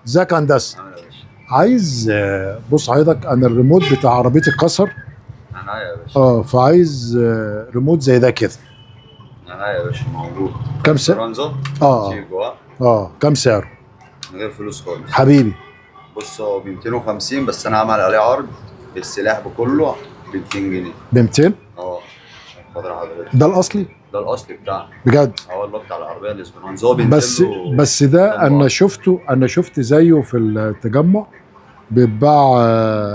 ازيك يا هندسه؟ عامل ايه يا باشا؟ عايز بص حضرتك، انا الريموت بتاع عربيتي اتكسر. انا يا باشا. فعايز ريموت زي ده كده. انا يا باشا موجود. كام سعر؟ اسبرانزا. اه تيجو ها؟ كام سعر؟ من غير فلوس خالص. حبيبي. بص هو ب 250 بس انا عامل عليه عرض بالسلاح بكله ب 200 جنيه. ب 200؟ اه عشان خاطر حضرتك. ده الاصلي؟ ده الاصلي بتاعنا. بجد؟ اه والله بتاع العربيه الاسبرانزا هو بينزل بس له. بس ده انا شفت زيه في التجمع بيتباع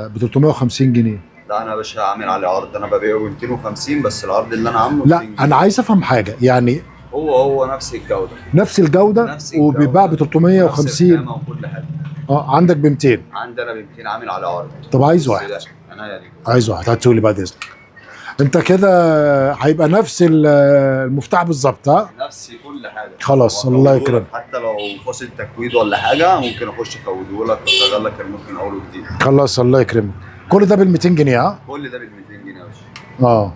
ب 350 جنيه. ده انا يا باشا عامل عليه عرض، انا ببيعه ب 250 بس العرض اللي انا عامله لا 200 جنيه. انا عايز افهم حاجه يعني. هو نفس الجوده. نفس الجوده نفس الجوده وبيتباع ب ونفس 350. الخامه وكل حاجه. عندك ب 200؟ عندي انا ب 200 عامل عليه عرض. طب عايز واحد. انا يعني عايز واحد، هاتهولي بعد اذنك. انت كده هيبقى نفس المفتاح بالظبط، ها؟ نفس كل حاجه. خلاص الله يكرمك. حتى لو فاصل تكويد ولا حاجه ممكن اخش اكوده لك واشغل لك الموت من اول وجديد. خلاص الله يكرمك. كل ده بال 200 جنيه، ها؟ كل ده ب 200 جنيه يا باشا.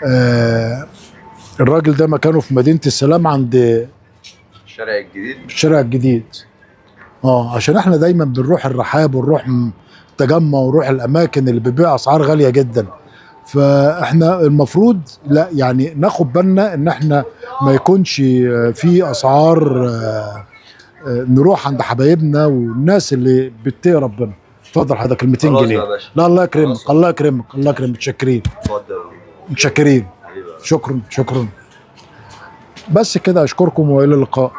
آه، الراجل ده مكانه في مدينة السلام عند الشارع الجديد. الشارع الجديد. عشان احنا دايما بنروح الرحاب ونروح التجمع ونروح الاماكن اللي بتبيع اسعار غالية جدا. فاحنا المفروض لا يعني ناخد بالنا ان احنا ما يكونش في اسعار، نروح عند حبايبنا والناس اللي بتطيع ربنا. اتفضل حضرتك ال 200 خلاص جنيه يا باشا. لا الله يكرمك، خلاص. الله يكرمك، الله يكرمك. متشكرين اتفضل. متشكرين. حبيبي يا باشا. شكرا شكرا. بس كده، اشكركم والى اللقاء.